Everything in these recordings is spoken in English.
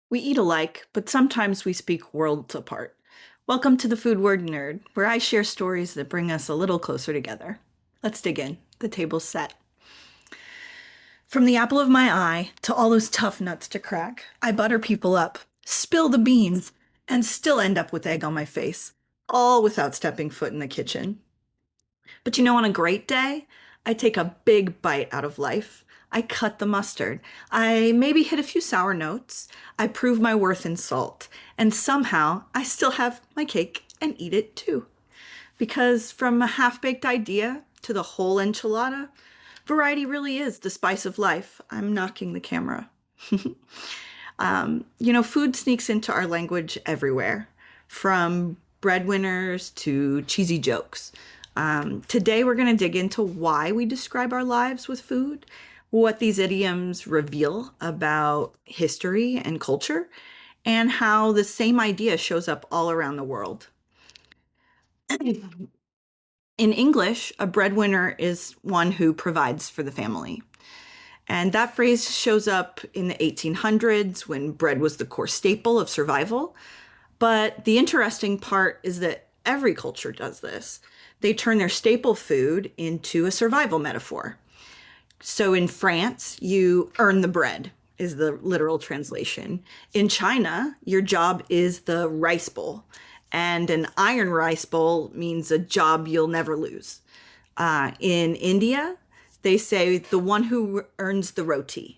We eat alike, but sometimes we speak worlds apart. Welcome to the Food Word Nerd, where I share stories that bring us a little closer together. Let's dig in. The table's set. From the apple of my eye to all those tough nuts to crack, I butter people up, spill the beans, and still end up with egg on my face, all without stepping foot in the kitchen. But on a great day, I take a big bite out of life. I cut the mustard. I maybe hit a few sour notes. I prove my worth in salt. And somehow I still have my cake and eat it too. Because from a half baked idea to the whole enchilada, variety really is the spice of life. I'm knocking the camera. Food sneaks into our language everywhere, from breadwinners to cheesy jokes. Today, we're going to dig into why we describe our lives with food, what these idioms reveal about history and culture, and how the same idea shows up all around the world. In English, a breadwinner is one who provides for the family. And that phrase shows up in the 1800s when bread was the core staple of survival. But the interesting part is that every culture does this. They turn their staple food into a survival metaphor. So in France, you earn the bread, is the literal translation. In China, your job is the rice bowl. And an iron rice bowl means a job you'll never lose. In India, they say the one who earns the roti.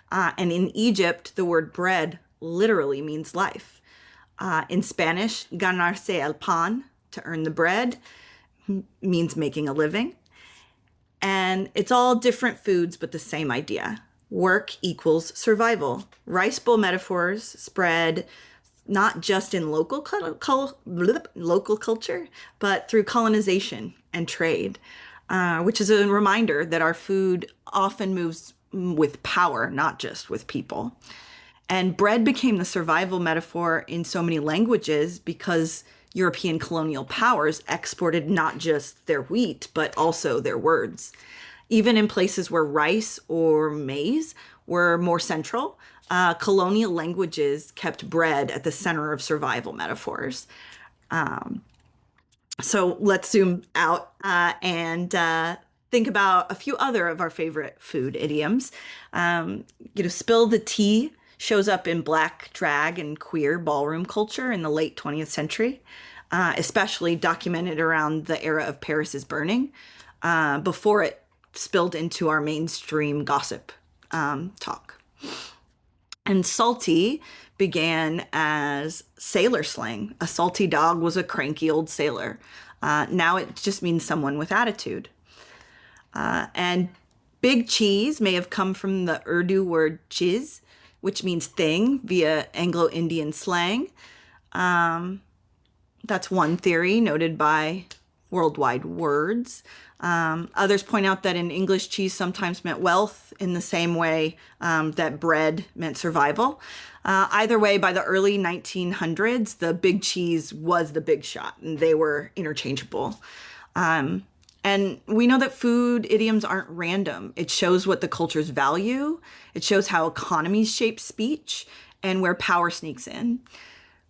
And in Egypt, the word bread literally means life. In Spanish, ganarse el pan, to earn the bread, means making a living. And it's all different foods, but the same idea. Work equals survival. Rice bowl metaphors spread not just in local culture, but through colonization and trade, which is a reminder that our food often moves with power, not just with people. And bread became the survival metaphor in so many languages because European colonial powers exported not just their wheat, but also their words. Even in places where rice or maize were more central, colonial languages kept bread at the center of survival metaphors. So let's zoom out and think about a few other of our favorite food idioms. Spill the tea shows up in Black drag and queer ballroom culture in the late 20th century, especially documented around the era of Paris is Burning, before it spilled into our mainstream gossip talk. And salty began as sailor slang. A salty dog was a cranky old sailor. Now it just means someone with attitude. And big cheese may have come from the Urdu word chiz, which means thing via Anglo-Indian slang. That's one theory noted by Worldwide Words. Others point out that in English, cheese sometimes meant wealth in the same way that bread meant survival. Either way, by the early 1900s, the big cheese was the big shot, and they were interchangeable. And we know that food idioms aren't random. It shows what the cultures value. It shows how economies shape speech and where power sneaks in.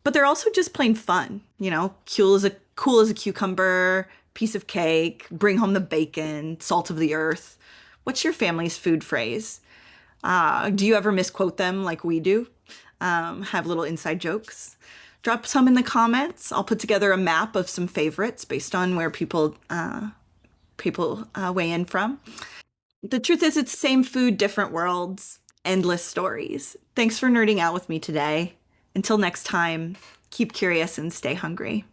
But they're also just plain fun. Cool as a cucumber, piece of cake, bring home the bacon, salt of the earth. What's your family's food phrase? Do you ever misquote them like we do? Have little inside jokes? Drop some in the comments. I'll put together a map of some favorites based on where people weigh in from. The truth is, it's same food, different worlds, endless stories. Thanks for nerding out with me today. Until next time, keep curious and stay hungry.